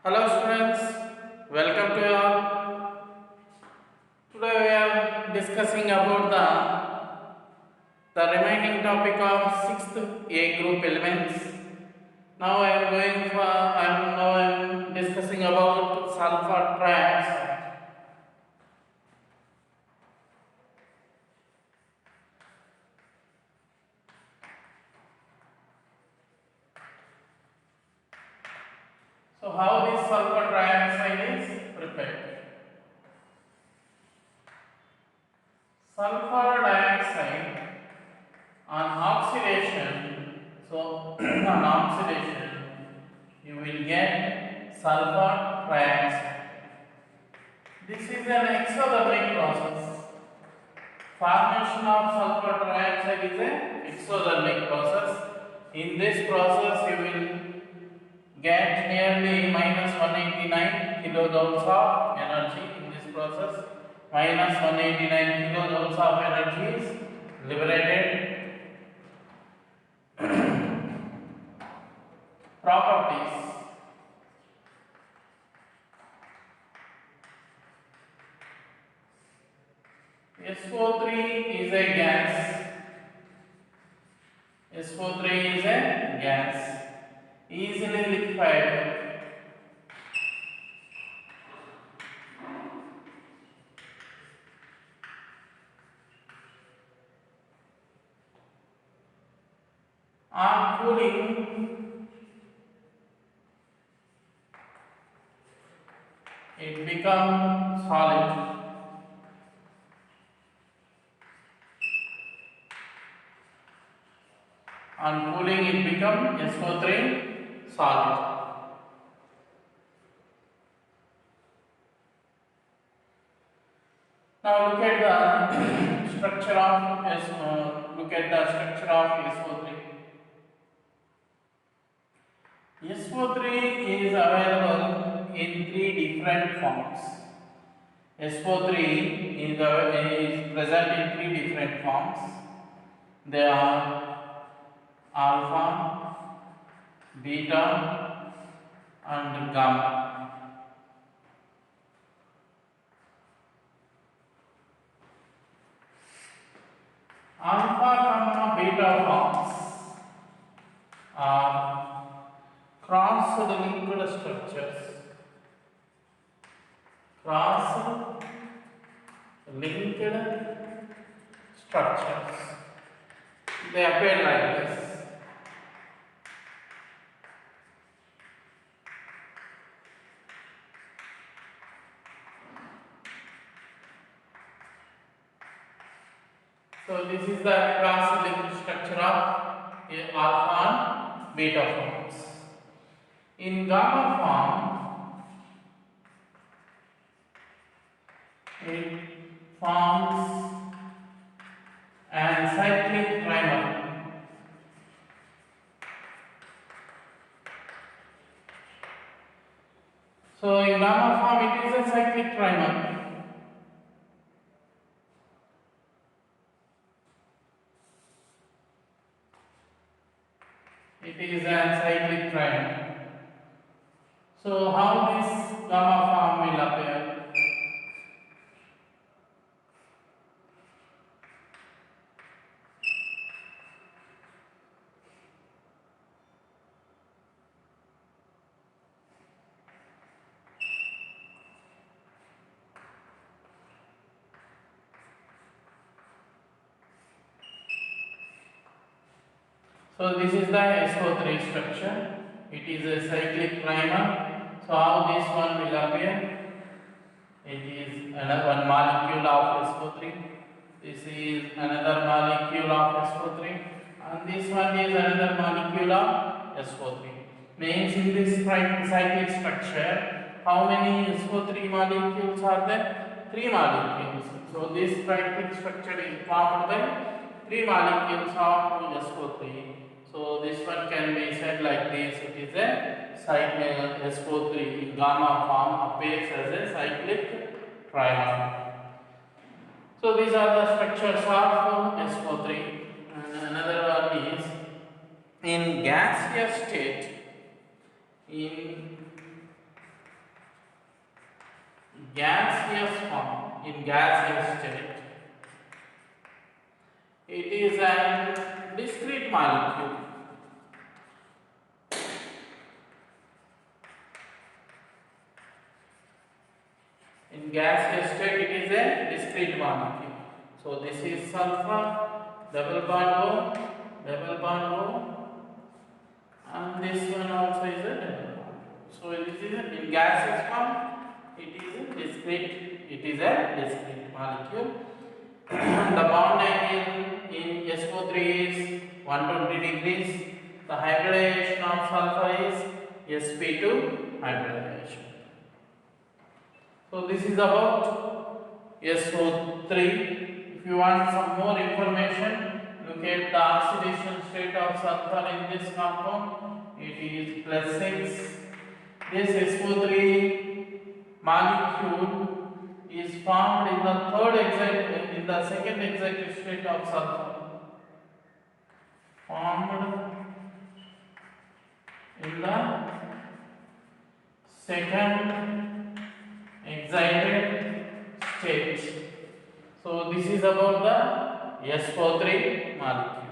Hello students, welcome to you all. Today we are discussing about the remaining topic of 6th A group elements. Now I am discussing about sulfur trioxide. So how this sulfur trioxide is prepared? Sulfur dioxide on oxidation, so on oxidation you will get sulfur trioxide. This is an exothermic process. Formation of sulfur trioxide is an exothermic process. In this process you will get nearly minus 189 kilojoules of energy in this process. Minus 189 kilojoules of energy is liberated. Properties. SO3 is a gas. SO3 is a gas. Easily liquefied. On cooling, it becomes solid. On cooling, it becomes SO3 solid. Now look at the structure of SO3. SO3 is available in three different forms. SO3 is present in three different forms. They are alpha, beta, and gamma. Alpha, beta forms are cross-linked structures. Cross-linked structures. They appear like this. So this is the cross-linked structure of alpha and beta forms. In gamma form, it forms an cyclic trimer. So in gamma form, it is a cyclic trimer. It is a cyclic trimer. So how this gamma form will appear? So this is the SO3 structure. It is a cyclic trimer. So how this one will appear? It is another one molecule of SO3. This is another molecule of SO3, and this one is another molecule of SO3. Means in this cyclic structure, how many SO3 molecules are there? 3 molecules. So this cyclic structure is formed by 3 molecules of SO3. So this one can be said like this. It is a cyclic SO3 in gamma form appears as a cyclic trimer. So these are the structures of SO3. And another one is in gaseous state. In gaseous form, in gaseous state, it is a discrete molecule. In gaseous state, it is a discrete molecule. So this is sulfur, double bond O, and this one also is a double bond. So this is in gaseous form, it is a discrete molecule. The bond angle in SO3 is 120 degrees. The hybridization of sulfur is sp2 hybridization. So this is about SO3. If you want some more information, look at the oxidation state of sulfur in this compound. It is +6. This SO3 molecule is formed in the second excited state of sulfur. Formed in the second excited state. So this is about the SO3 molecule.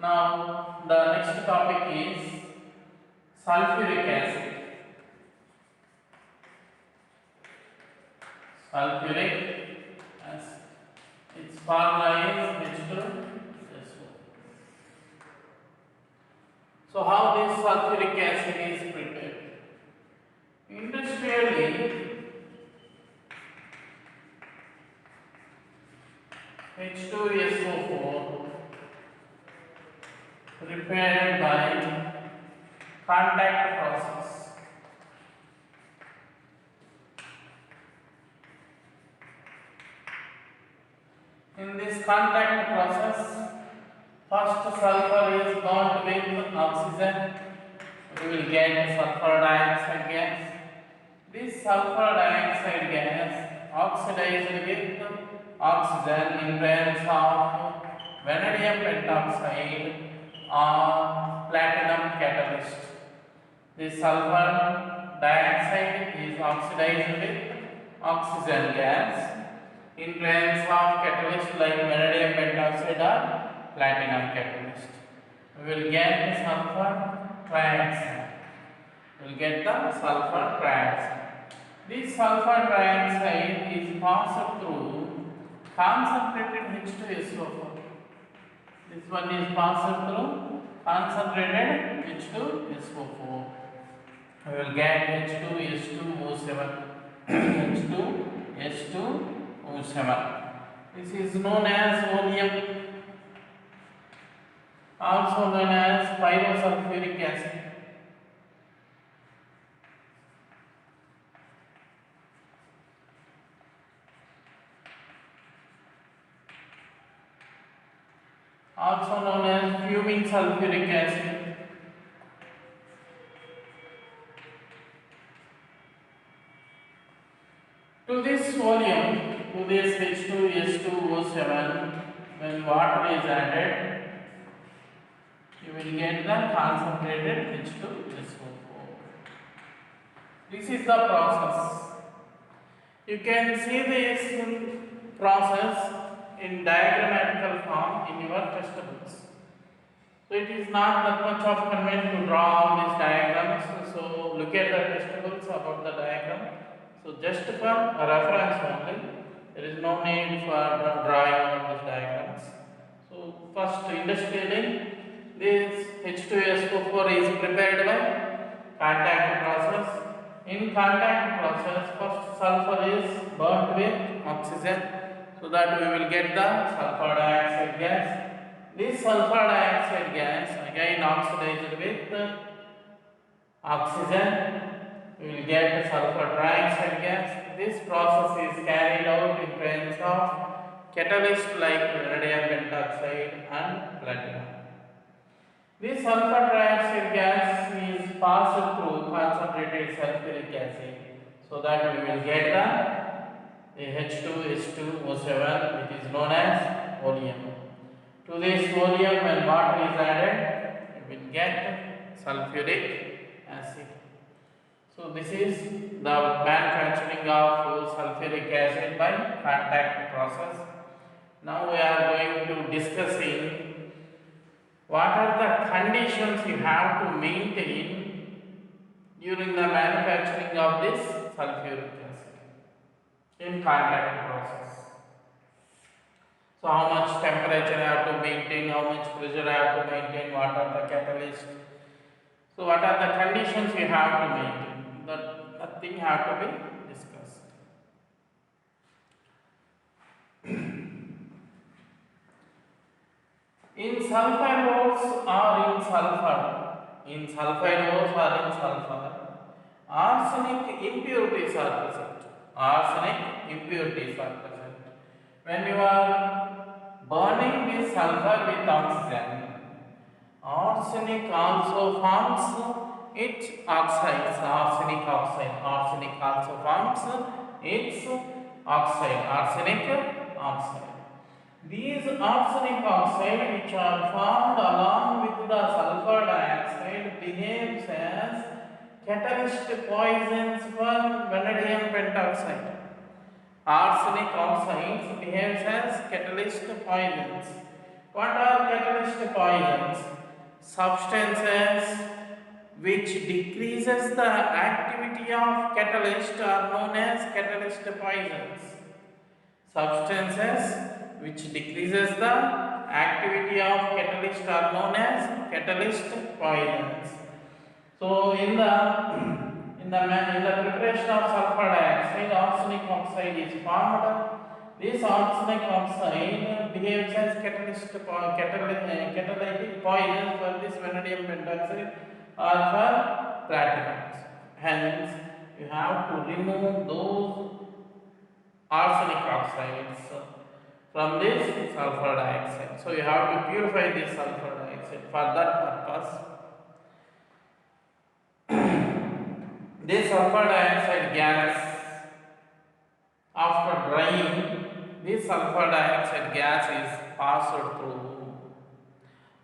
Now the next topic is sulfuric acid. Sulfuric acid. Its formula is H2SO. So how this sulfuric acid is prepared? Industrially, H2SO4 prepared by contact process. In this contact process, first sulfur is bound with oxygen. We will get sulfur dioxide gas. This sulfur dioxide gas oxidized with oxygen in presence of vanadium pentoxide or platinum catalyst. This sulfur dioxide is oxidized with oxygen gas in presence of catalyst like vanadium pentoxide or platinum catalyst. We will get the sulfur trioxide. We will get the sulfur trioxide. This sulfur trioxide is passed through concentrated H2SO4. This one is passed through concentrated H2SO4. We will get H2S2O7. H2S2O7. This is known as oleum, also known as pyrosulfuric acid. Also known as fuming sulfuric acid. To this volume, to this H2S2O7, when water is added, you will get the concentrated H2SO4. This is the process. You can see this process in diagrammatical form in your textbooks. So it is not that much of convenient to draw all these diagrams. So look at the textbooks about the diagram. So just for a reference only, there is no need for drawing all these diagrams. So first, industrially, this H2SO4 is prepared by contact process. In contact process, first sulfur is burnt with oxygen, so that we will get the sulfur dioxide gas. This sulfur dioxide gas again oxidized with oxygen. We will get the sulfur trioxide gas. This process is carried out in presence of catalyst like vanadium pentoxide and platinum. This sulfur trioxide gas is passed through concentrated sulfuric acid, so that we will get the H2S2O7, which is known as oleum. To this oleum, when water is added, we will get sulfuric acid. So this is the manufacturing of sulfuric acid by contact process. Now we are going to discussing what are the conditions you have to maintain during the manufacturing of this sulfuric acid in contact process. So how much temperature I have to maintain, how much pressure I have to maintain, what are the catalysts. So what are the conditions you have to maintain? That thing have to be discussed. In sulfide ores or in sulfur, arsenic impurities are present. Arsenic impurities are present. When you are burning this sulfur with oxygen, arsenic also forms its oxides, arsenic oxide. Arsenic also forms its oxide, arsenic oxide. These arsenic oxide, which are formed along with the sulfur dioxide, behaves as catalyst poisons for vanadium pentoxide. Arsenic oxides behaves as catalyst poisons. What are catalyst poisons? Substances which decreases the activity of catalyst are known as catalyst poisons. Substances which decreases the activity of catalyst are known as catalyst poisons. So in the preparation of sulfur dioxide, arsenic oxide is formed. This arsenic oxide behaves as catalytic poison for this vanadium pentoxide or for platinum. Hence, you have to remove those arsenic oxides from this sulfur dioxide. So you have to purify this sulfur dioxide. For that purpose, this sulfur dioxide gas, after drying, this sulfur dioxide gas is passed through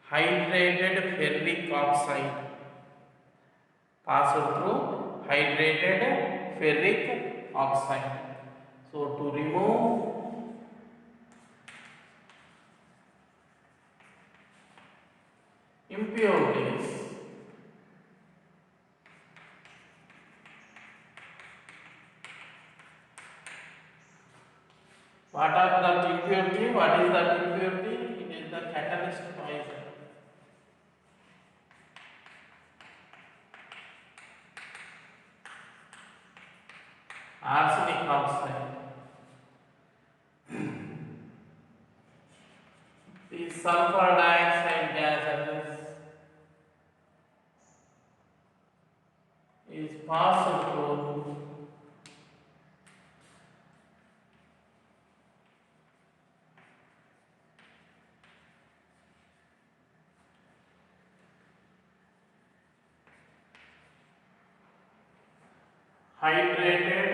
hydrated ferric oxide. Passed through hydrated ferric oxide. So to remove impurities, what are the impurity? What is the impurity? It is the catalyst poison. Arsenic oxide. The sulfur dioxide gases is passed through hydrated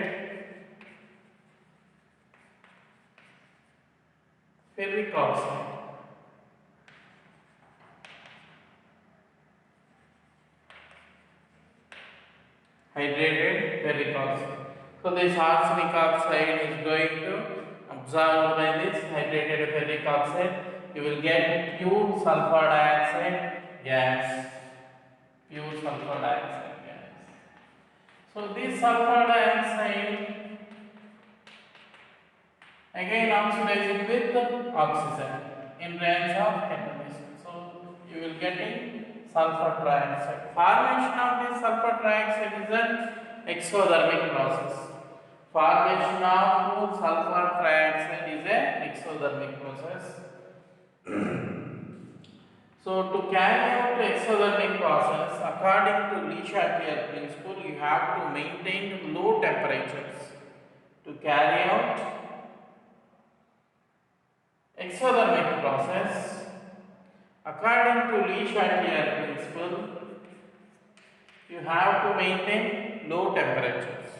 ferric oxide. Hydrated ferric oxide. So this arsenic oxide is going to absorb by this hydrated ferric oxide. You will get pure sulfur dioxide gas. Pure sulfur dioxide gas. So this sulfur dioxide again oxidizing with oxygen in range of catalyst. So you will getting sulfur trioxide. Formation of this sulfur trioxide is an exothermic process. Formation of sulfur trioxide is an exothermic process. So to carry out the exothermic process, according to Le Chatelier principle, you have to maintain low temperatures. To carry out Exothermic process. According to Le Chatelier principle, you have to maintain low temperatures.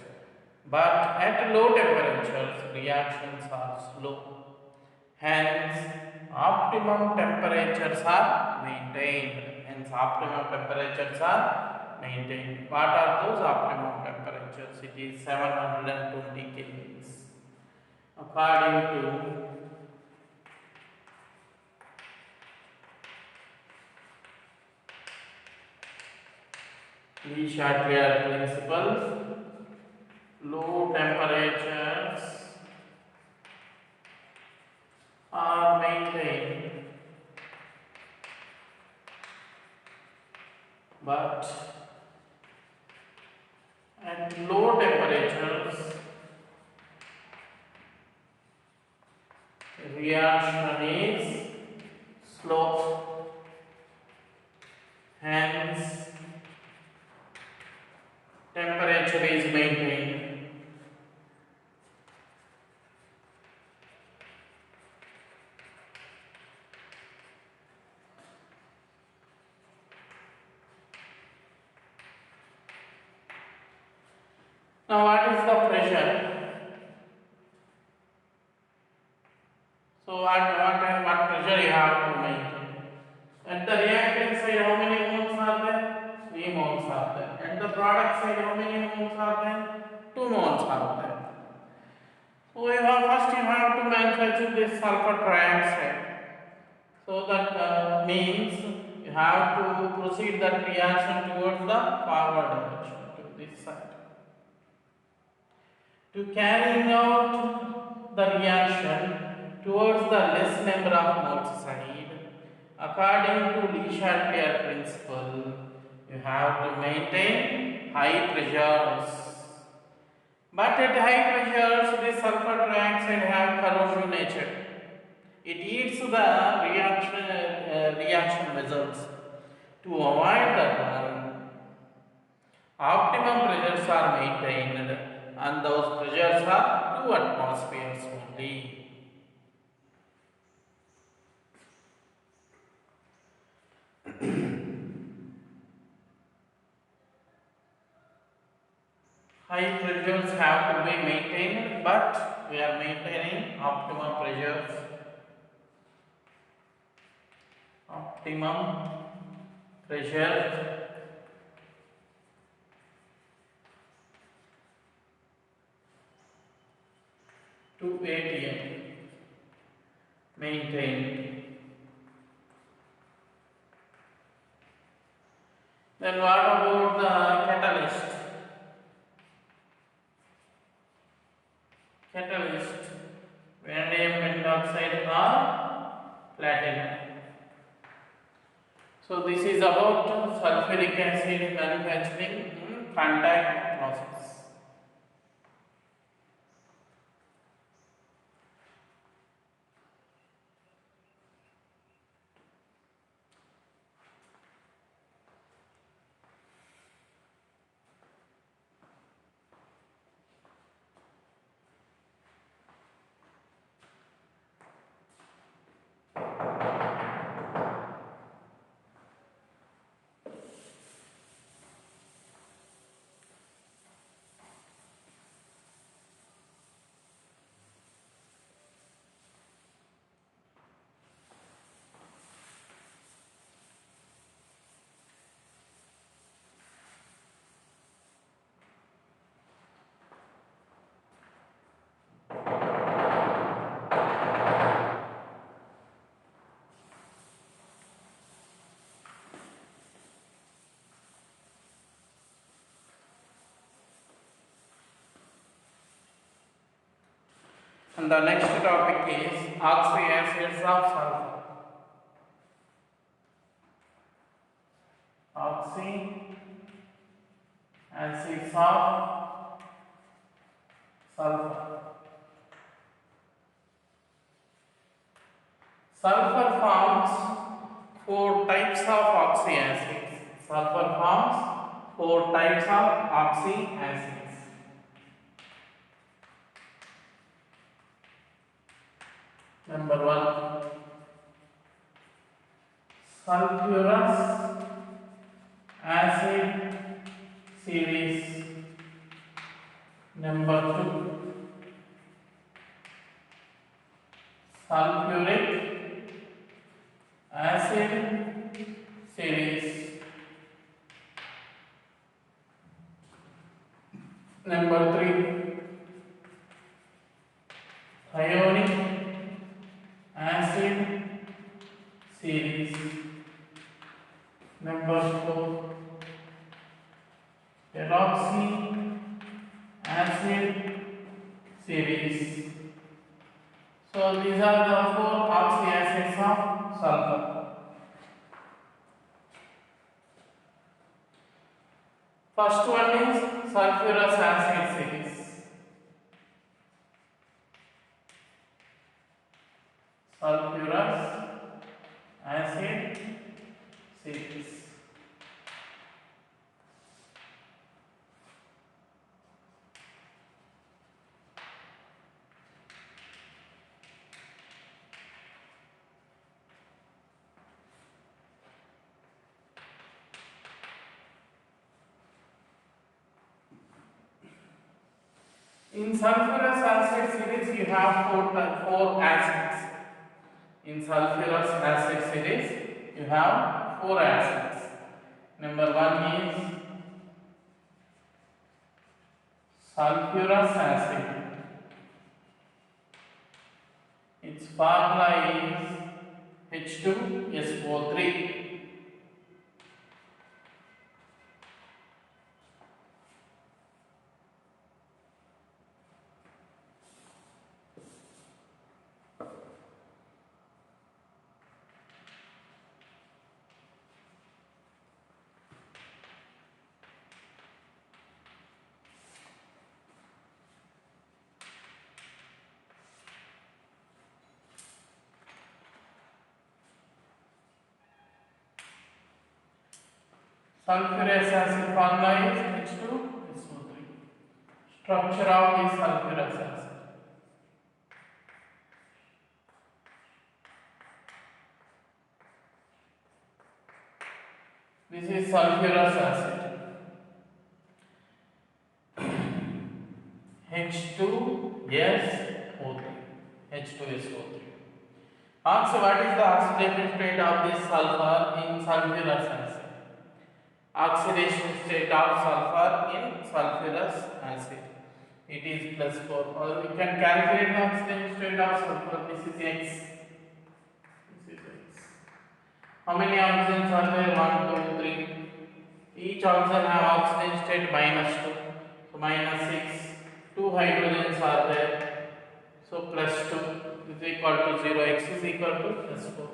But at low temperatures, reactions are slow. Hence, optimum temperatures are maintained. What are those optimum temperatures? It is 720 kelvins. According to Le Chatelier principle, low temperatures are maintained, but at low temperatures reaction is slow. Hence, temperature is maintained. Now, what is the pressure? So, what pressure you have to maintain? At the reactant side, how many moles are there? 3 moles are there. At the product side, how many moles are there? 2 moles are there. So, first you have to manufacture this sulfur trioxide. So, that means you have to proceed that reaction towards the forward direction to this side. To carrying out the reaction towards the less number of moles side, according to Le Chatelier principle, you have to maintain high pressures. But at high pressures, this sulfur trioxide have corrosive nature. It eats the reaction results. To avoid that one, optimum pressures are maintained, and those pressures are 2 atmospheres only. High pressures have to be maintained, but we are maintaining optimum pressures. Optimum pressure 2 atm maintained. Then what about the catalyst? Catalyst, vanadium pentoxide or platinum. So this is about sulfuric acid manufacturing contact process. And the next topic is oxyacids of sulfur. Oxyacids of sulfur. Sulfur forms 4 types of oxyacids. Sulfur forms 4 types of oxyacids. Number 1, sulfurous acid series. Number 2, sulfuric acid series. Number 3, thionic acid series. Number 4, peroxy acid series. So these are the 4 oxy acids of sulfur. First one is sulfurous acid series. Sulfurous acid series. In sulfurous acid series, you have four acids. In sulfurous acid series, you have 4 acids. Number 1 is sulfurous acid. Its formula is H2SO3. Sulfurous acid formula is H2SO3. Structure of this sulfurous acid. This is sulfurous acid. H2SO3. H2SO3. Ask what is the oxidation state of this sulfur in sulfurous acid? Oxidation state of sulfur in sulfurous acid. It is +4. Or we can calculate the oxidation state of sulfur. This is X. This is X. How many oxygens are there? 1, 2, 3. Each oxygen have oxidation state -2. So -6. 2 hydrogens are there. So +2 is equal to 0. X is equal to +4.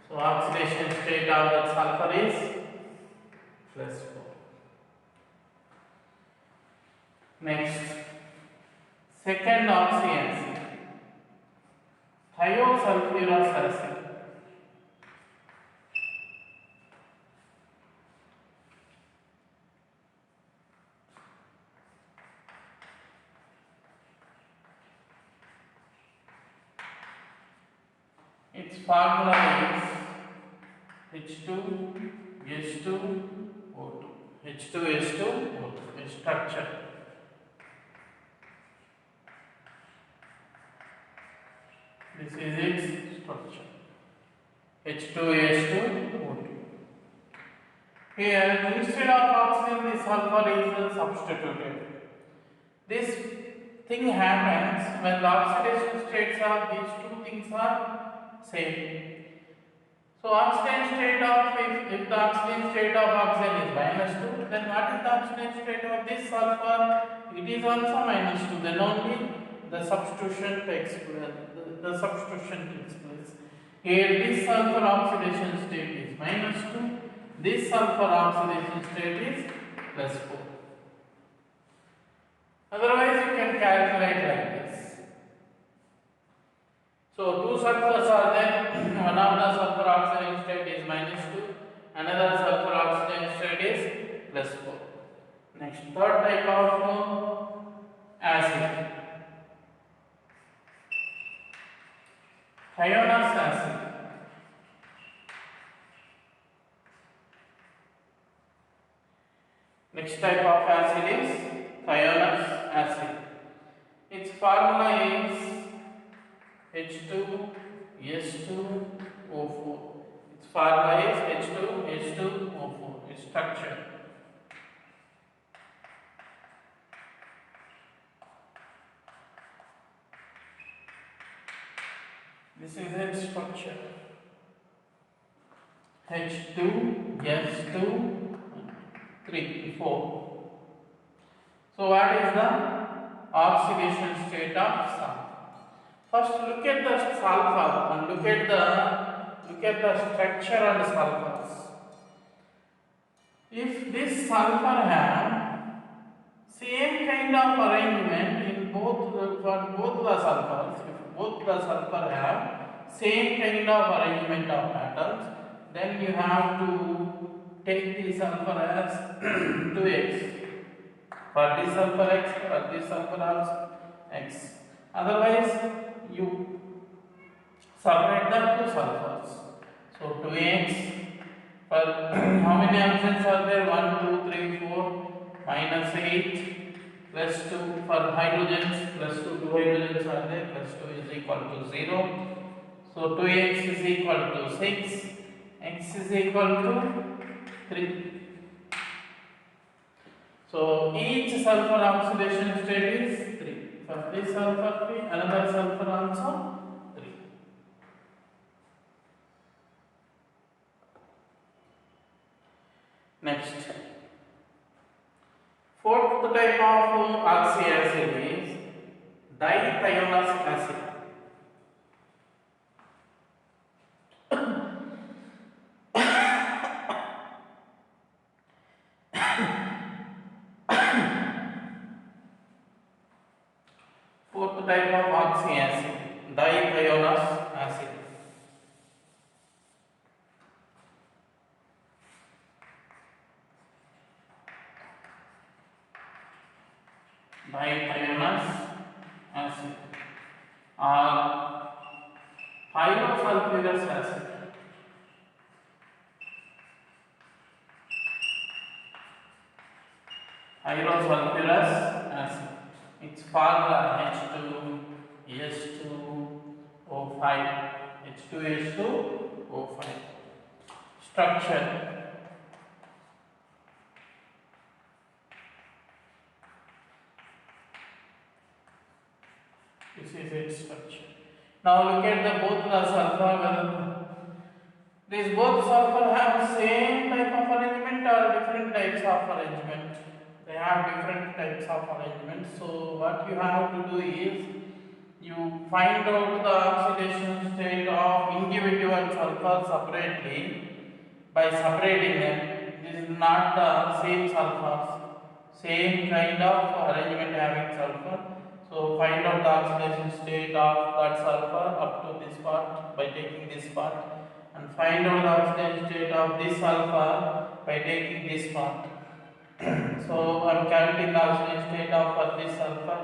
So oxidation state of the sulfur is +4. Next, second oxy acid, thiosulfurous acid. Its formula is H2S2O2. H2S2O2 structure. This is its structure. H2S2O2. Here, instead of oxygen, the sulfur is substituted. This thing happens when the oxidation states of these two things are same. So oxidation state of if the oxidation state of oxygen is -2, then what is the oxidation state of this sulfur? It is also -2. Then only the substitution takes place. The substitution takes place. Here this sulfur oxidation state is -2. This sulfur oxidation state is +4. Otherwise, you can calculate like this. So, two sulfurs are there. One of the sulfur oxidation state is -2. Another sulfur oxidation state is +4. Next, third type of acid, thioneous acid. Next type of acid is thioneous acid. Its formula is H2S2O4. Its formula is H2S2O4. Its structure. This is its structure. H2S2 4. So what is the oxidation state of sulfur? First look at the sulfur and look at the structure and sulfurs. If this sulfur have same kind of arrangement in both the sulfurs, if both the sulfur have same kind of arrangement of atoms, then you have to take the sulfur as 2x. For this sulfur x, for this sulfur also x. Otherwise, you separate the two sulfurs. So 2x for how many oxygens are there? 1, 2, 3, 4, minus 8 plus 2 for hydrogens, plus 2 hydrogens are there, plus 2 is equal to 0. So 2x is equal to 6, x is equal to 3. So each sulfur oxidation state is 3. For this sulfur 3, another sulfur also 3. Next, fourth type of oxy acid is dithionous acid. Fourth type of oxy acid, dithionous acid. Dithionous acid or pyrosulfurous acid. Pyrosulfurous acid. Its formula H2S2O5. H2S2O5. Structure. This is its structure. Now look at both the sulfur. These both sulfur have same type of arrangement or different types of arrangement. They have different types of arrangement. So what you have to do is you find out the oxidation state of individual sulfur separately by separating them. This is not the same sulfurs, same kind of arrangement having sulfur. So find out the oxidation state of that sulfur up to this part by taking this part, and find out the oxidation state of this sulfur by taking this part. So I am counting the oxidation state of for this sulfur.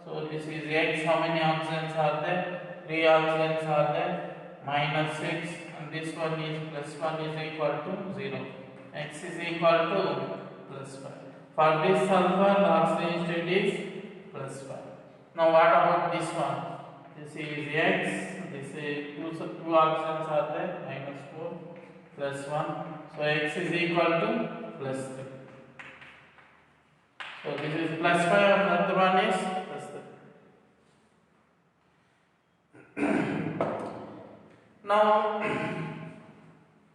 So this is x. How many oxygens are there? 3 oxygens are there. Minus 6, and this one is plus 1 is equal to 0. X is equal to plus 5. For this sulfur, the oxidation state is plus 5. Now what about this one? This is x. This is two oxygens are there. Minus 4 plus 1. So x is equal to plus 3. So this is plus 5, another one is plus 3. Now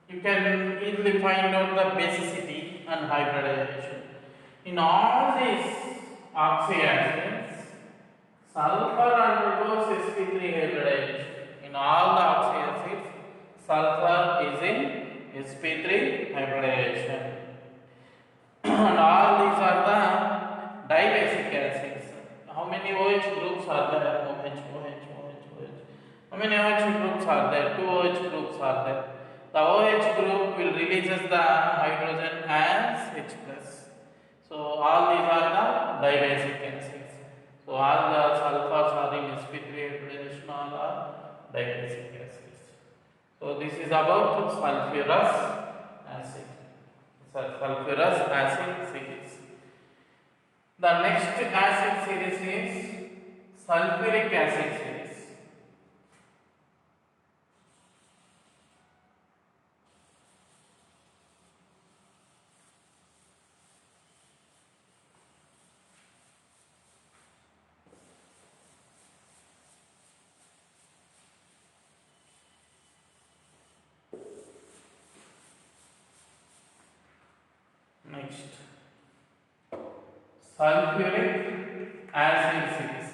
you can easily find out the basicity and hybridization. In all these oxy acids, sulfur undergoes sp3 hybridization. In all the oxy acids, sulfur is in sp3 hybridization. And all these are the dibasic acids. How many OH groups are there? OH. How many OH groups are there? 2 OH groups are there. The OH group will releases the hydrogen as H+. So all these are the dibasic acids. So all the sulfurs are in sp3 hybridization, all are dibasic acids. So this is about sulfurous acid. Sulfurous acid series. The next acid series is sulfuric acid series. Next, sulfuric acid series.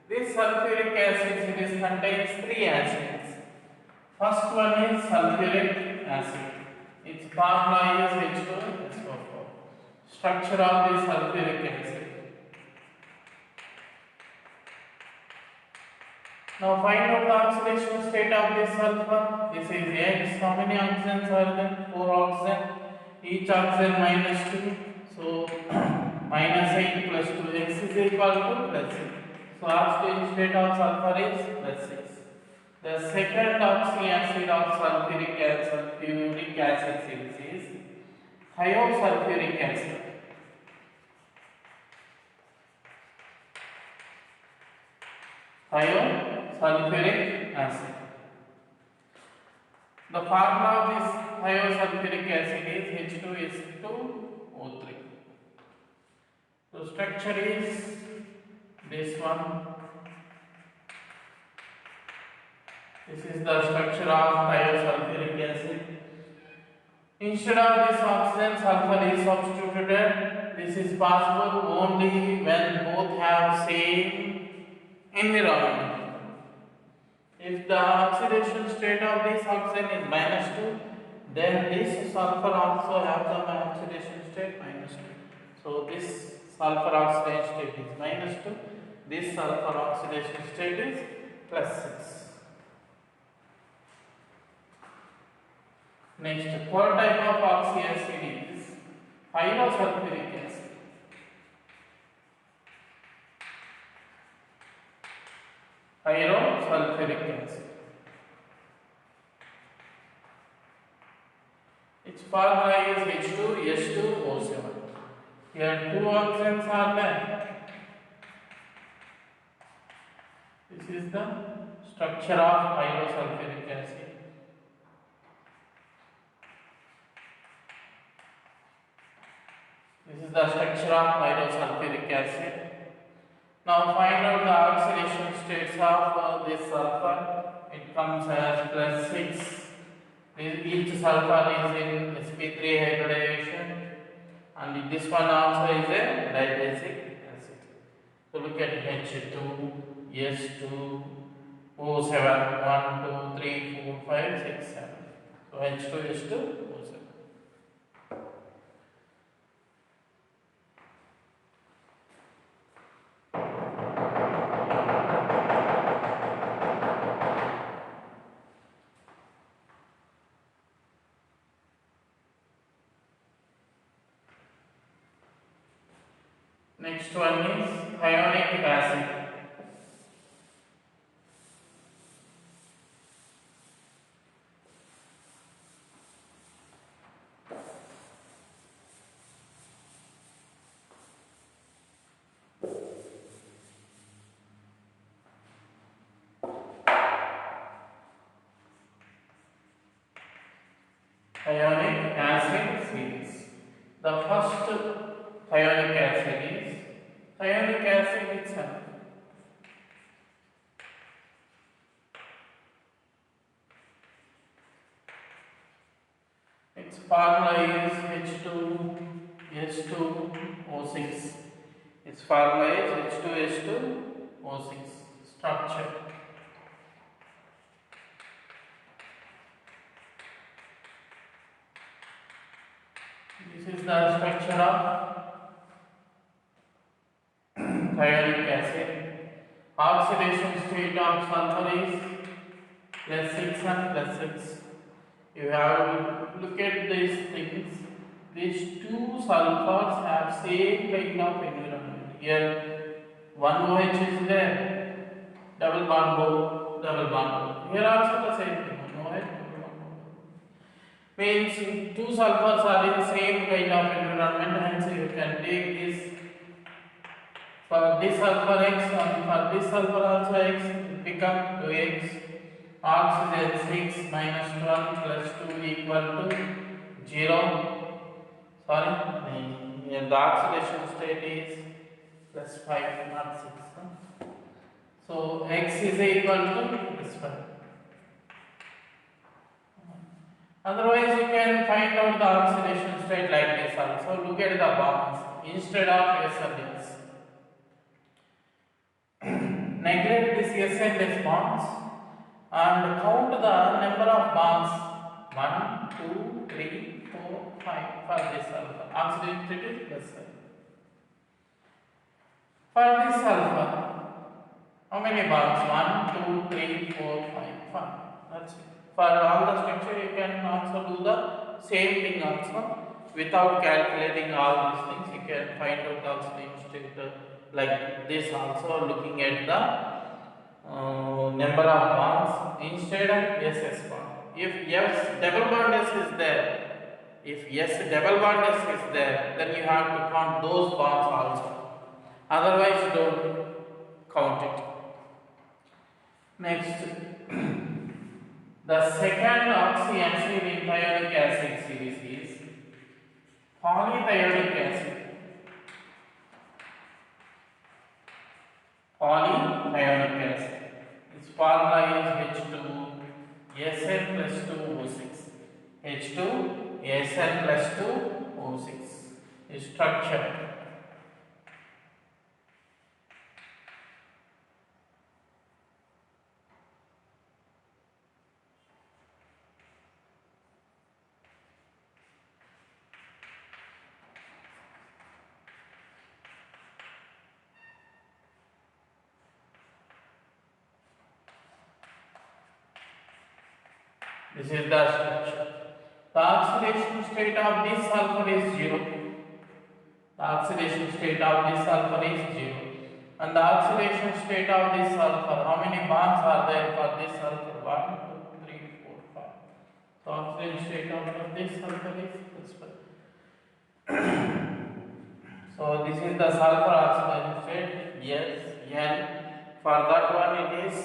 This sulfuric acid series contains three acids. First one is sulfuric acid. Its formula is H2SO4. Structure of the sulfuric acid. Now find out the oxidation state of this sulfur. This is X. How many oxygens are there? 4 oxygen. Each oxygen -2. So -8 plus 2. X is equal to +6. So oxidation state of sulfur is +6. The second oxyacid of sulfuric acid series is thiosulfuric acid. Thiosulfuric acid. The formula of this thiosulfuric acid is H2S2O3. So structure is this one. This is the structure of thiosulfuric acid. Instead of this oxygen, sulfur is substituted. This is possible only when both have same environment. If the oxidation state of this oxygen is -2, then this sulfur also have the oxidation state -2. So this sulfur oxidation state is -2. This sulfur oxidation state is +6. Next, third type of oxyacid is pyrosulfuric acid. Pyrosulfuric acid. Its formula is H2S2O7. Here 2 oxygens are there. This is the structure of pyrosulfuric acid. This is the structure of pyrosulfuric acid. Now find out the oxidation states of this sulfur. It comes as +6. Each sulfur is in sp3 hybridization, and this one also is a dibasic acid. So look at H2, S2, O7, 1, 2, 3, 4, 5, 6, 7. So H2, S2, O7. Next one is ionic acid. Ionic acid series. The first ionic acid is ionic acid itself. Its formula is H2S2O6. Its formula is H2S2O6. Structure. This is the structure of ionic acid. Oxidation state of sulfur is +6 and +6. You have to look at these things. These two sulfurs have same kind of environment. Here one OH is there, double bond, double bond. Here also the same thing. One OH, double bond. Means two sulfurs are in same kind of environment, hence you can take this For this sulfur X and for this sulfur also X, it become 2X. Oxygen 6 minus 12 plus 2 equal to 0. Sorry, the oxidation state is plus 5, not 6. So X is equal to plus 5. Otherwise, you can find out the oxidation state like this also. Look at the bonds instead of S and S. Neglect this S and S bonds and count the number of bonds 1, 2, 3, 4, 5 for this sulfur. Oxidation state is plus 5. For this sulfur, how many bonds? 1, 2, 3, 4, 5, 5. That's it. For all the structure, you can also do the same thing also. Without calculating all these things, you can find out the oxidation state like this also, looking at the number of bonds instead of SS bond. If yes double bond S is there, then you have to count those bonds also. Otherwise, don't count it. Next, the second oxyacid in thionic acid series is polythionic acid. Polythionic acid. Its formula is H2Sn plus 2O6. H2Sn plus 2O6. Its structure. This is the structure. The oxidation state of this sulfur is 0. The oxidation state of this sulfur is 0. And the oxidation state of this sulfur, how many bonds are there for this sulfur? 1, 2, 3, 4, 5. So oxidation state of this sulfur is this one. So this is the sulfur oxidation state. Yes, N. For that one it is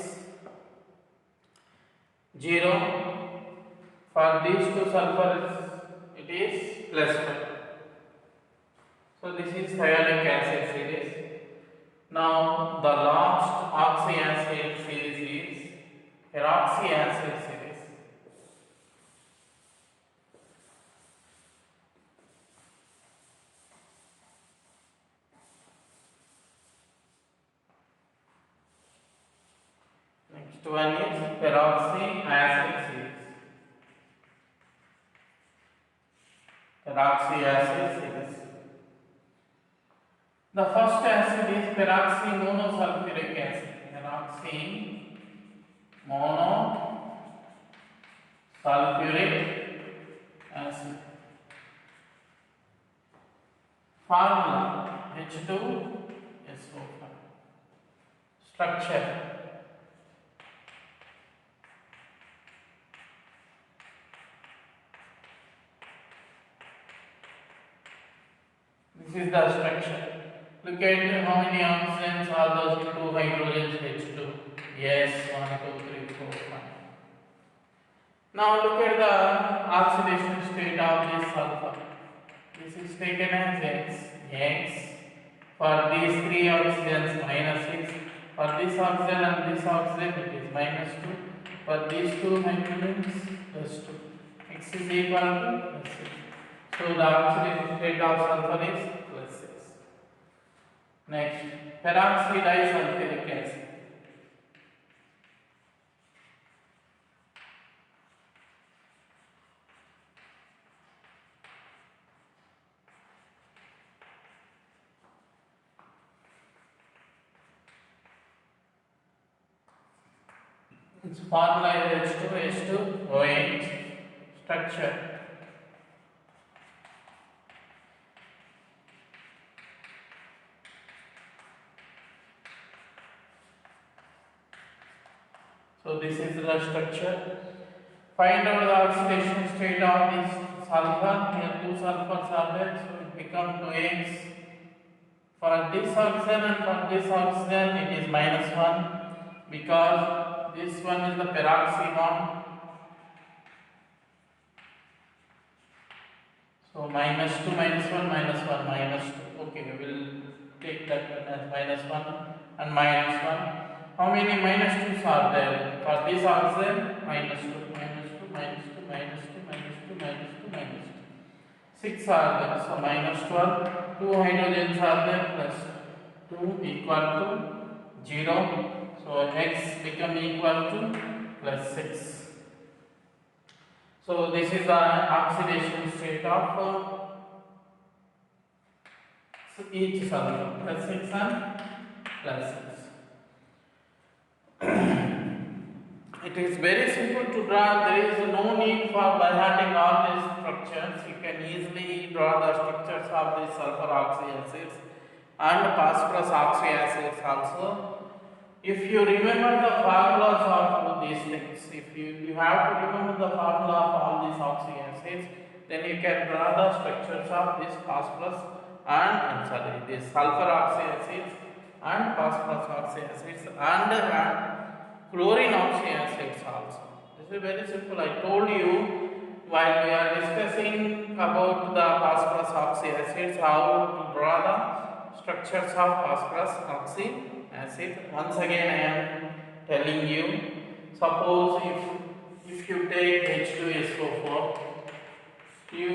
0. For these two sulfurs, it is plus 1. So this is thionic acid series. Now the last oxyacid series is peroxyacid series. Next one is peroxyacid series. Peroxyacid series. The first acid is peroxymonosulfuric acid. Peroxymonosulfuric acid. Formula H2SO4. Structure. This is the structure. Look at how many oxygens are those 2 hydrogens H2. Yes, 1, 2, 3, 4, 5. Now look at the oxidation state of this sulfur. This is taken as X. For these 3 oxygens -6. For this oxygen and this oxygen it is -2. For these 2 hydrogens +2. X is equal to +6. So the oxidation state of sulfur is +6. Next, peroxydisulfuric acid. Its formula is H2SO8. Structure. So this is the structure. Find out the oxidation state of this sulfur. Here 2 sulfurs are there, so it becomes 2X. For this oxygen and for this oxygen it is -1 because this one is the peroxy bond. So -2 -1 -1 -2. Okay, we will take that one as -1 and -1. How many -2's are there? For this oxygen, -2, -2, -2, -2, -2, -2, -2. 6 are there. So -12. 2 hydrogens are there plus 2 equal to 0. So X become equal to plus 6. So this is the oxidation state of each solution, plus 6 and plus 6. It is very simple to draw. There is no need for by having all these structures. You can easily draw the structures of these sulfur oxyacids and phosphorus oxyacids also. If you remember the formulas of these things, if you have to remember the formula of all these oxyacids, then you can draw the structures of this phosphorus and this sulfur oxyacids and phosphorus oxyacids and chlorine oxyacids also. This is very simple. I told you while we are discussing about the phosphorus oxyacids how to draw the structures of phosphorus oxyacid. Once again I am telling you, suppose if you take H2SO4, you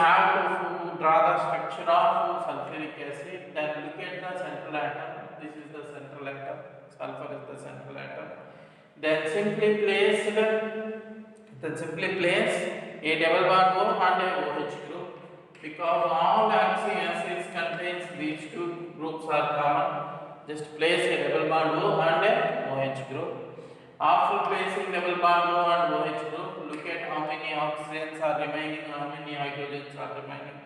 have to draw the structure of sulfuric acid, then look at the central atom. This is the central atom, sulfur is the central atom. Then simply place a double bond O and a OH group, because all oxyacids contains these two groups are common. Just place a double bond O and a OH group. After placing double bond O and OH group, look at how many oxygens are remaining, how many hydrogens are remaining.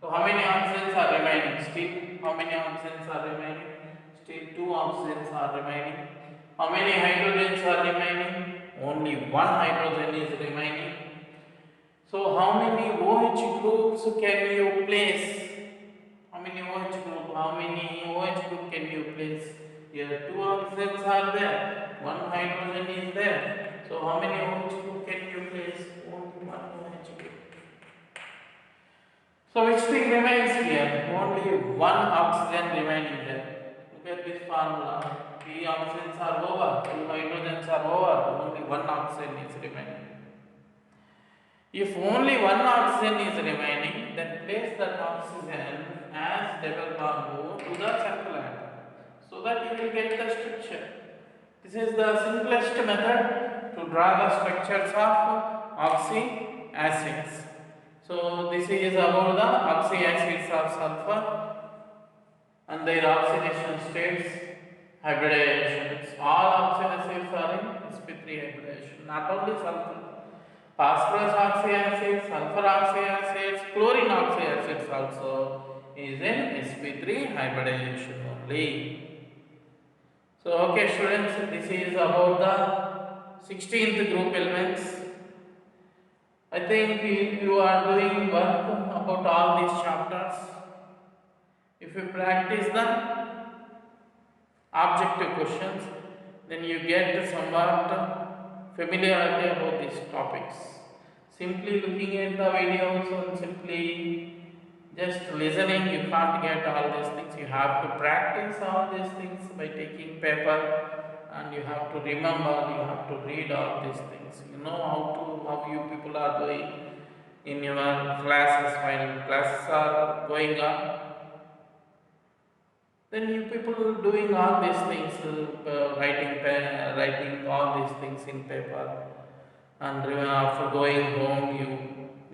So how many oxygens are remaining? Still, how many oxygens are remaining? Still 2 oxygens are remaining. How many hydrogens are remaining? Only 1 hydrogen is remaining. So how many OH groups can you place? How many OH group? How many OH group can you place? Here 2 oxygens are there, 1 hydrogen is there. So how many OH group can you place? Only 1 OH group. So which thing remains here? Only 1 oxygen remaining there. Look at this formula. 3 oxygens are over, 2 hydrogens are over, only 1 oxygen is remaining. If only 1 oxygen is remaining, then place that oxygen as double bond to the central atom, so that you will get the structure. This is the simplest method to draw the structures of oxyacids. So this is about the oxyacids of sulfur and their oxidation states, hybridizations. All oxyacids are in sp3 hybridization, not only sulfur. Phosphorus oxyacids, sulfur oxyacids, chlorine oxyacids also is in sp3 hybridization only. So okay students, this is about the 16th group elements. I think you are doing work about all these chapters. If you practice the objective questions, then you get somewhat familiarity about these topics. Simply looking at the videos and simply just listening, you can't get all these things. You have to practice all these things by taking paper, and you have to remember, you have to read all these things. You know how you people are doing in your classes while classes are going on. Then you people doing all these things, writing all these things in paper, and after going home, you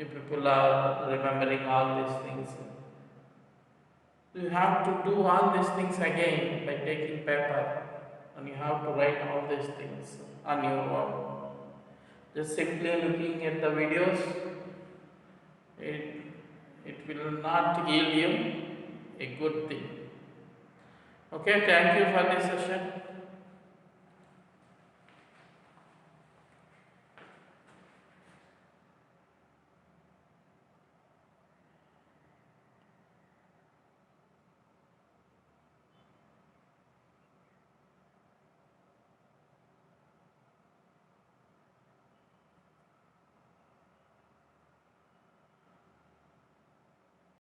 people are remembering all these things. You have to do all these things again by taking paper, and you have to write all these things on your own. Just simply looking at the videos, it will not yield you a good thing. Okay, thank you for this session.